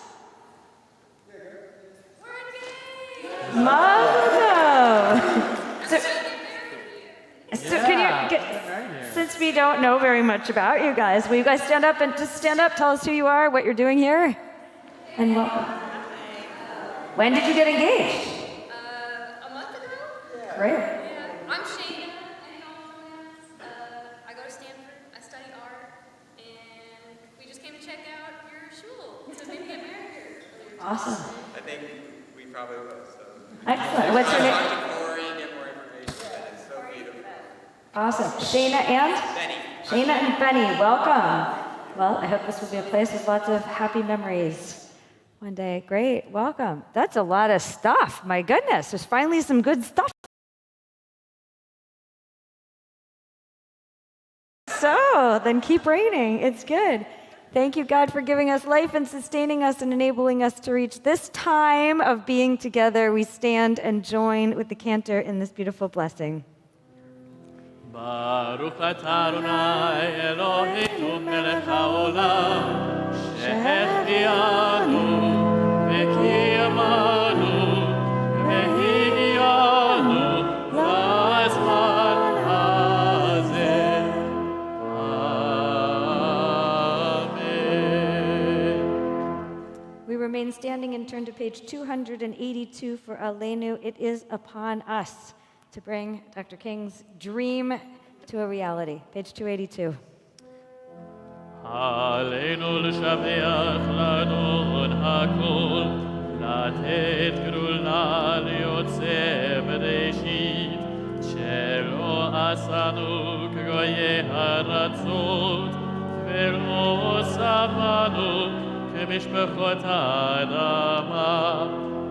Mazel tov. So can you, since we don't know very much about you guys, will you guys stand up and just stand up, tell us who you are, what you're doing here, and welcome. When did you get engaged? A month ago? Great. Yeah. I'm Shayna, I go to Stanford, I study art, and we just came to check out your shul to maybe get married here. Awesome. I think we probably will. So. Excellent. What's your name? Get more information. It's so beautiful. Awesome. Shayna and? Benny. Shayna and Benny, welcome. Well, I hope this will be a place with lots of happy memories one day. Great. Welcome. That's a lot of stuff. My goodness. There's finally some good stuff. So then keep reading. It's good. Thank you, God, for giving us life and sustaining us and enabling us to reach this time of being together. We stand and join with the cantor in this beautiful blessing. Baruch atah Adonai Eloheinu melech haolam, שהחיינו וקיימנו והגיענו לזמן הזה. We remain standing and turn to page 282 for Aleinu. It is upon us to bring Dr. King's dream to a reality. Page 282. עלינו לשבח לאדון הכל, לתת גדולה ליוצא בראשית, שלא עשנו כגויי הארצות, ולא שמנו כמשפחות האדמה,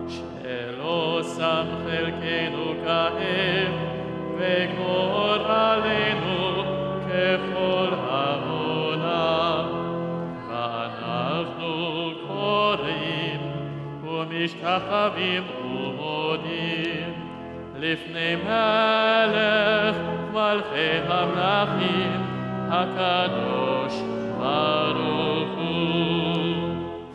שלא שם חלקנו כהם, וגורלנו ככל העולם. רחבים ומודים לפני מלך מלכי המלכים הקדוש ברוך הוא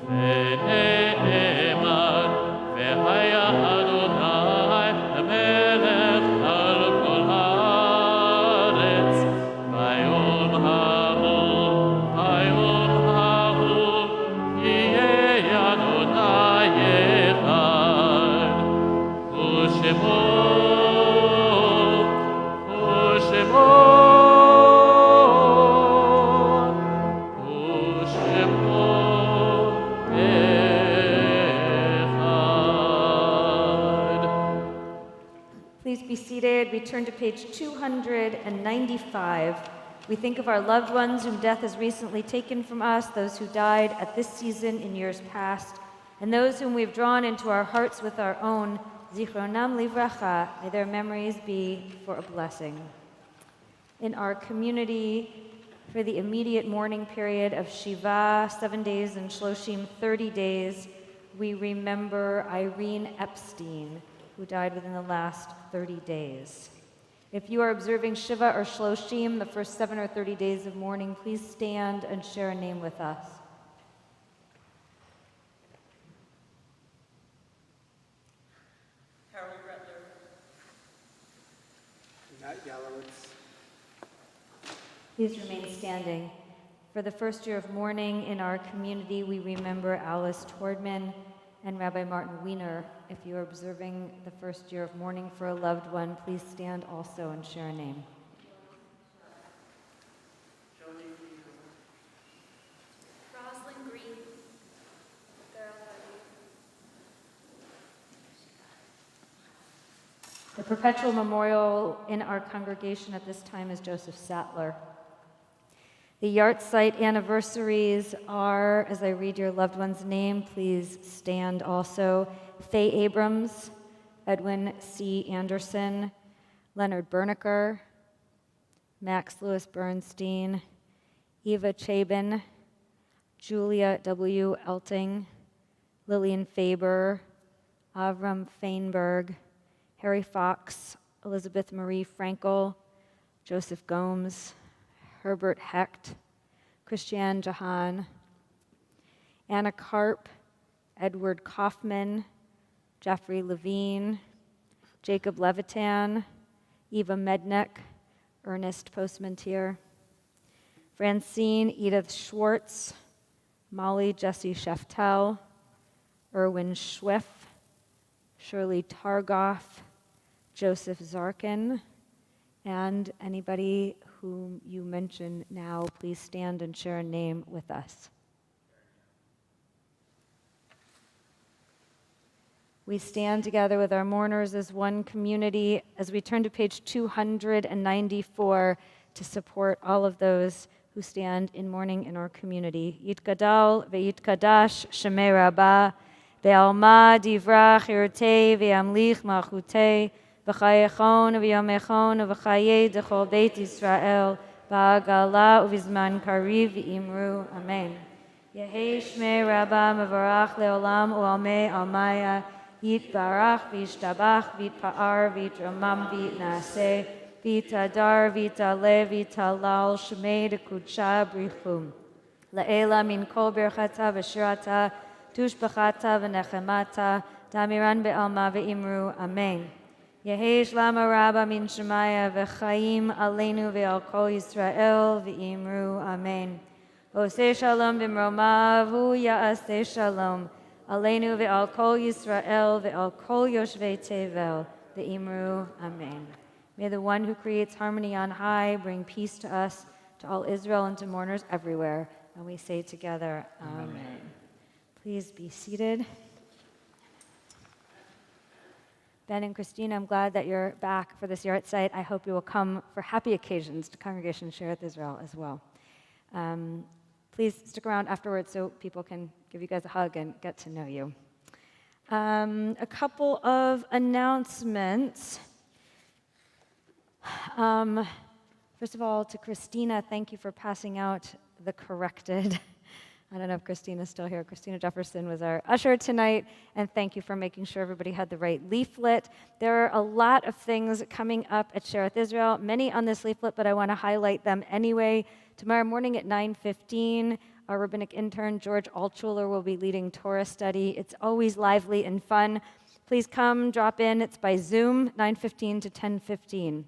ונאמר והיה אדוני המלך על כל הארץ ביום ההוא יהיה אדוני אחד ושמו Please be seated. We turn to page 295. We think of our loved ones whom death has recently taken from us, those who died at this season in years past, and those whom we've drawn into our hearts with our own. Zichronam livracha, may their memories be for a blessing. In our community, for the immediate mourning period of Shiva, 7 days, and Shloshim, 30 days, we remember Irene Epstein, who died within the last 30 days. If you are observing Shiva or Shloshim, the first 7 or 30 days of mourning, please stand and share a name with us. Harold Rutler. Matt Yalowitz. Please remain standing. For the first year of mourning in our community, we remember Alice Twardman and Rabbi Martin Wiener. If you are observing the first year of mourning for a loved one, please stand also and share a name. Rosalind Green. The perpetual memorial in our congregation at this time is Joseph Sattler. The yahrzeit anniversaries are, as I read your loved one's name, please stand also. Faye Abrams, Edwin C. Anderson, Leonard Berniker, Max Lewis Bernstein, Eva Chabin, Julia W. Elting, Lillian Faber, Avram Feinberg, Harry Fox, Elizabeth Marie Frankel, Joseph Gomes, Herbert Hecht, Christiane Jahan, Anna Karp, Edward Kaufman, Jeffrey Levine, Jacob Levitan, Eva Mednick, Ernest Postmentier, Francine Edith Schwartz, Molly Jessie Sheftel, Erwin Schwiff, Shirley Targoff, Joseph Zarkin, and anybody whom you mention now, please stand and share a name with us. We stand together with our mourners as one community as we turn to page 294 to support all of those who stand in mourning in our community. Yitgadal ve'yitkadash shemei rabbah, be'alma divra chirtei ve'amlich malchutei, v'chayechon v'yomechon v'chayei dechol beit Yisrael, ba'agala u'vizman kariv v'imru. Amen. Yehei shmei rabbah mevarach le'olam u'almei almaya, yitbarach v'yishtabach v'yitpa'ar v'yitramam v'yitnaseh, v'yitadar v'yitaleh v'yitalal shmei dekudsha brichum. La'ela min kol birchata v'shirata, tushbachata v'nechemata, damiran be'alma ve'imru. Amen. Yehesh lama rabba min shemaya v'chaim aleinu ve'al kol Yisrael ve'imru. Amen. Oseh shalom b'mromav hu ya'aseh shalom aleinu ve'al kol Yisrael ve'al kol yoshvei tevel ve'imru. Amen. May the one who creates harmony on high bring peace to us, to all Israel, and to mourners everywhere. And we say together, Amen. Please be seated. Ben and Christina, I'm glad that you're back for this yahrzeit. I hope you will come for happy occasions to Congregation Sherith Israel as well. Please stick around afterwards so people can give you guys a hug and get to know you. A couple of announcements. First of all, to Christina, thank you for passing out the corrected I don't know if Christina's still here. Christina Jefferson was our usher tonight, and thank you for making sure everybody had the right leaflet. There are a lot of things coming up at Sherith Israel, many on this leaflet, but I want to highlight them anyway. Tomorrow morning at 9:15, our rabbinic intern, George Altschuler, will be leading Torah study. It's always lively and fun. Please come, drop in. It's by Zoom, 9:15 to 10:15.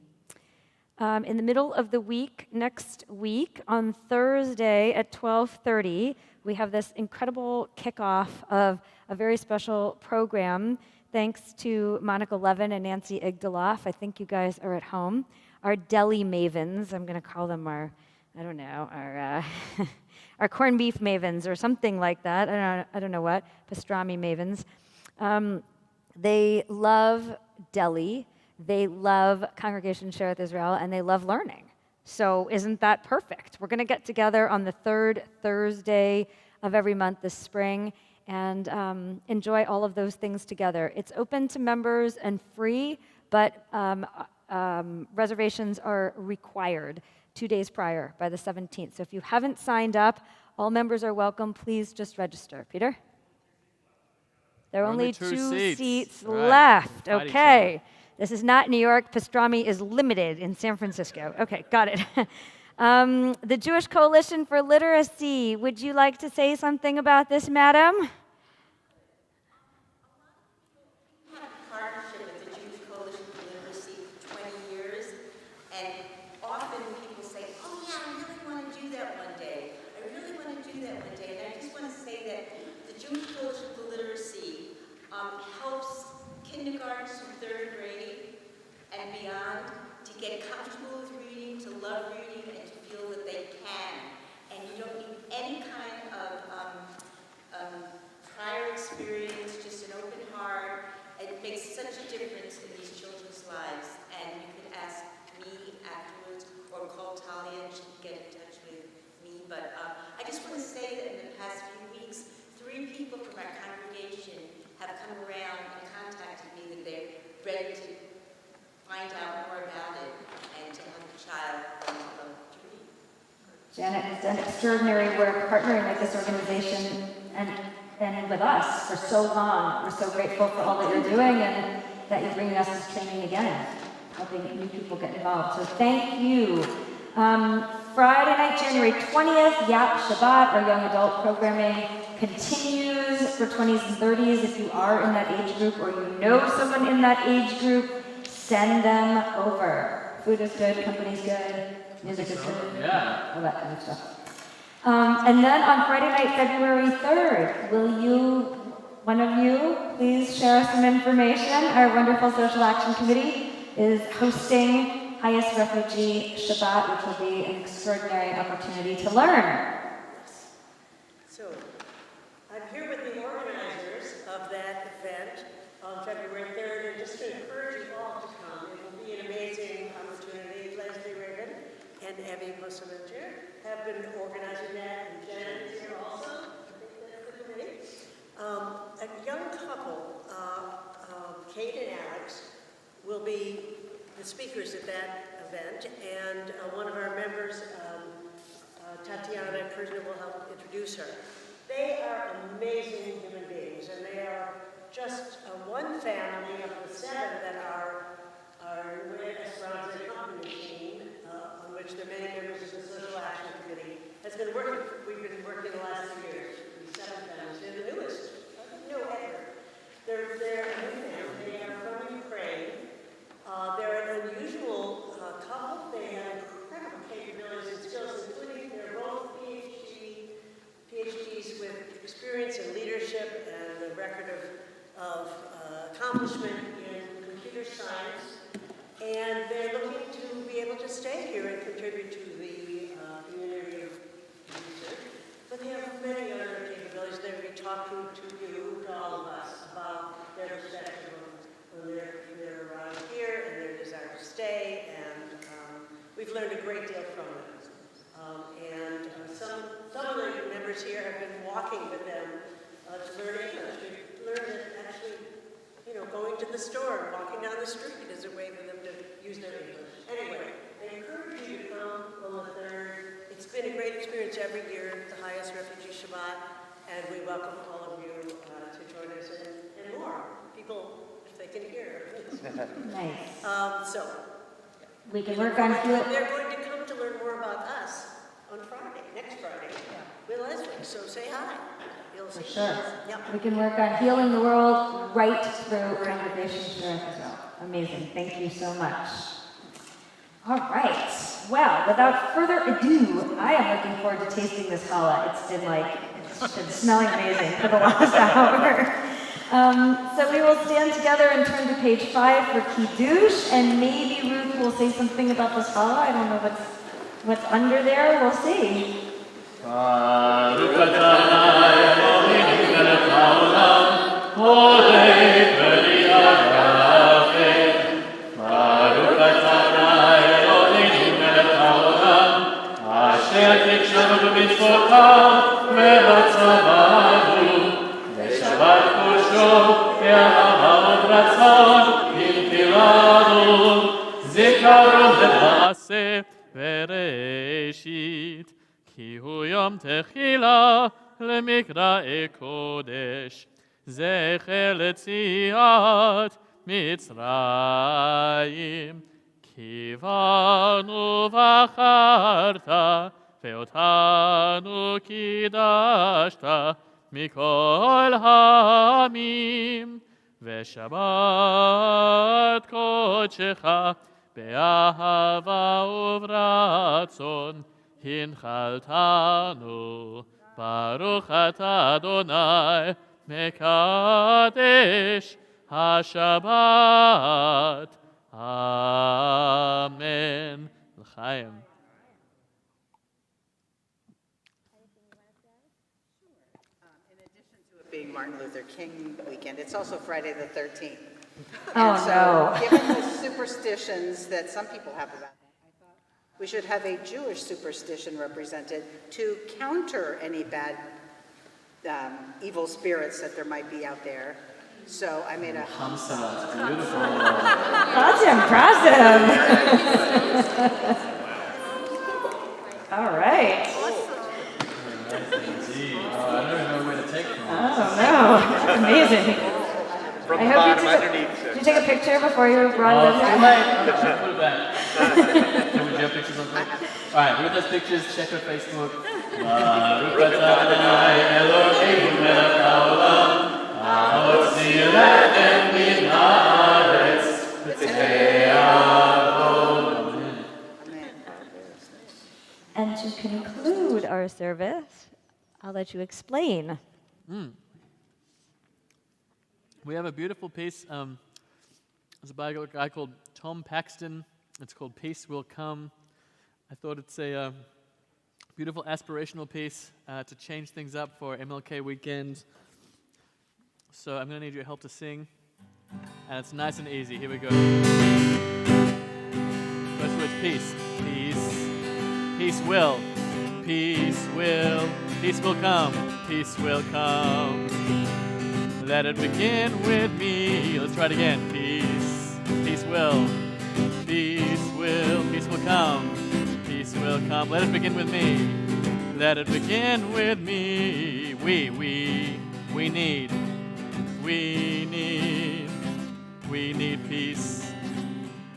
In the middle of the week, next week, on Thursday at 12:30, we have this incredible kickoff of a very special program, thanks to Monica Levin and Nancy Igdaloff. I think you guys are at home. Our deli mavens, I'm going to call them our our corned beef mavens or something like that. I don't know what, pastrami mavens. They love deli. They love Congregation Sherith Israel, and they love learning. So isn't that perfect? We're going to get together on the third Thursday of every month this spring and enjoy all of those things together. It's open to members and free, but reservations are required 2 days prior by the 17th. So if you haven't signed up, all members are welcome. Please just register. Peter? There are only two seats left. Okay. This is not New York. Pastrami is limited in San Francisco. Okay, got it. The Jewish Coalition for Literacy. Would you like to say something about this, madam? We've had a partnership with the Jewish Coalition for Literacy for 20 years, and often people say, oh yeah, I really want to do that one day. I really want to do that one day. And I just want to say that the Jewish Coalition for Literacy helps kindergartens from 3rd grade and beyond to get comfortable with reading, to love reading, and to feel that they can. And you don't need any kind of prior experience, just an open heart. It makes such a difference in these children's lives. And you can ask me afterwards or call Talia and she can get in touch with me. But I just want to say that in the past few weeks, 3 people from our congregation have come around and contacted me that they're ready to find out more about it and to help a child learn to read. Janet has done extraordinary work partnering with this organization and with us for so long. We're so grateful for all that you're doing and that you're bringing us this training again, helping new people get involved. So thank you. Friday night, January 20th, Yap Shabbat, our young adult programming continues for 20s and 30s. If you are in that age group or you know someone in that age group, send them over. Food is good, company's good, music is good, all that kind of stuff. And then on Friday night, February 3rd, will you, one of you, please share some information? Our wonderful Social Action Committee is hosting Highest Refugee Shabbat, which will be an extraordinary opportunity to learn. So, I'm here with the organizers of that event on February 3rd, and just to encourage you all to come. It will be an amazing opportunity. Leslie Reagan and Evie Muslinger have been organizing that, and Janet is here also. I think that's the committee. A young couple, Kate and Alex, will be the speakers at that event, and one of our members, Tatiana Krishna, will help introduce her. They are amazing human beings, and they are just one family of the 7 that are Nueva Esperanza Company team, on which there are many members of the Social Action Committee, has been working. We've been working the last 2 years. The 7 families. They're the newest. No ever. They're a new family. They are from Ukraine. They're an unusual couple. They have incredible capabilities and skills, including they're both PhDs with experience in leadership and a record of accomplishment in computer science. And they're looking to be able to stay here and contribute to the community of research. But they have many other capabilities. They'll be talking to you, to all of us, about their perspective when they're here and their desire to stay, and we've learned a great deal from them. Some of the members here have been walking with them to learn English. We've learned that actually, going to the store and walking down the street is a way for them to use their English. Anyway, I encourage you to come on the 3rd. It's been a great experience every year, the highest refugee Shabbat, and we welcome all of you to join us and more people, if they can hear. Nice. So We can work on they're going to come to learn more about us on Friday, next Friday, with Leslie. So say hi. You'll see. sure. Yep. We can work on healing the world right through Congregation Sherith Israel. Amazing. Thank you so much. All right. Well, without further ado, I am looking forward to tasting this challah. It's been smelling amazing for the last hour. So we will stand together and turn to page 5 for Kiddush, and maybe Ruth will say something about this challah. I don't know what's under there. We'll see. Baruch Adonai Eloheinu melech haolam, holei v'yagafeh. Baruch Adonai Eloheinu melech haolam, asher tikshanu b'mitzvotav v'lotzavanu, v'shabbat kosho ve'ahava od ratzon hiltiranu, zikaron le'maaseh v'reishit. כי הוא יום תחילה למקראי קודש, זכר ליציאת מצרים. כי בנו בחרת ואותנו קידשת מכל העמים, ושבת קודשך באהבה וברצון הנחלתנו. ברוך אתה אדוני מקדש השבת. אמן. לחיים. Being Martin Luther King weekend, it's also Friday the 13th. Oh, no. Given the superstitions that some people have about that, I thought we should have a Jewish superstition represented to counter any bad, evil spirits that there might be out there. So I made a Hamsa, that's beautiful. That's impressive. All right. Indeed. I don't even know where to take from. Oh, no. That's amazing. From I the hope bottom you underneath. did you take a picture before you brought it in? Too late. Put it back. Can we have pictures on Facebook? All right, with those pictures, check our Facebook. Baruch Adonai Eloheinu melech haolam, ha'otzi lechem min haaretz, v'te'avon. And to conclude our service, I'll let you explain. We have a beautiful piece. There's a guy called Tom Paxton. It's called Peace Will Come. I thought it's a beautiful aspirational piece to change things up for MLK weekend. So I'm going to need your help to sing. And it's nice and easy. Here we go. First word's peace. Peace. Peace will. Peace will. Peace will come. Peace will come. Let it begin with me. Let's try it again. Peace. Peace will. Peace will. Peace will come. Peace will come. Let it begin with me. Let it begin with me. We need peace.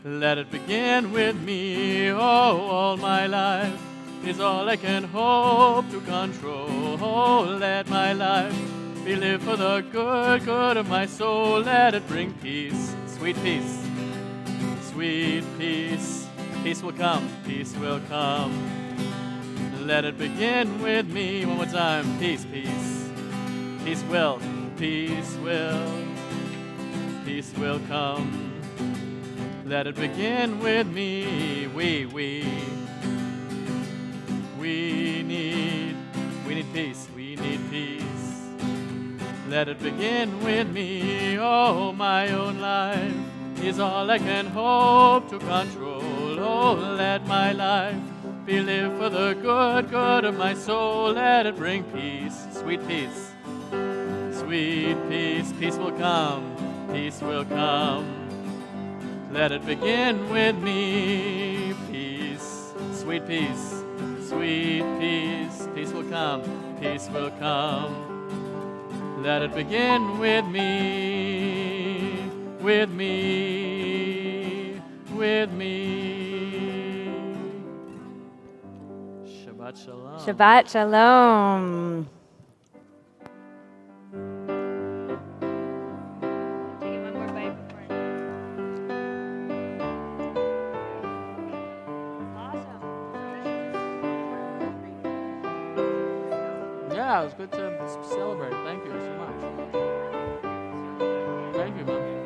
Let it begin with me. Oh, all my life is all I can hope to control. Oh, let my life be lived for the good of my soul. Let it bring peace, sweet peace, sweet peace. Peace will come, peace will come. Let it begin with me. One more time. Peace, peace. Peace will, peace will. Peace will come. Let it begin with me. We need peace. We need peace. Let it begin with me. Oh, my own life is all I can hope to control. Oh, let my life be lived for the good of my soul. Let it bring peace, sweet peace, sweet peace. Peace will come, peace will come. Let it begin with me. Peace, sweet peace, sweet peace. Peace will come, peace will come. Let it begin with me, with me, with me. Shabbat shalom. Shabbat shalom. Taking one more bite before. Awesome. Yeah, it was good to celebrate. Thank you so much. Thank you, man.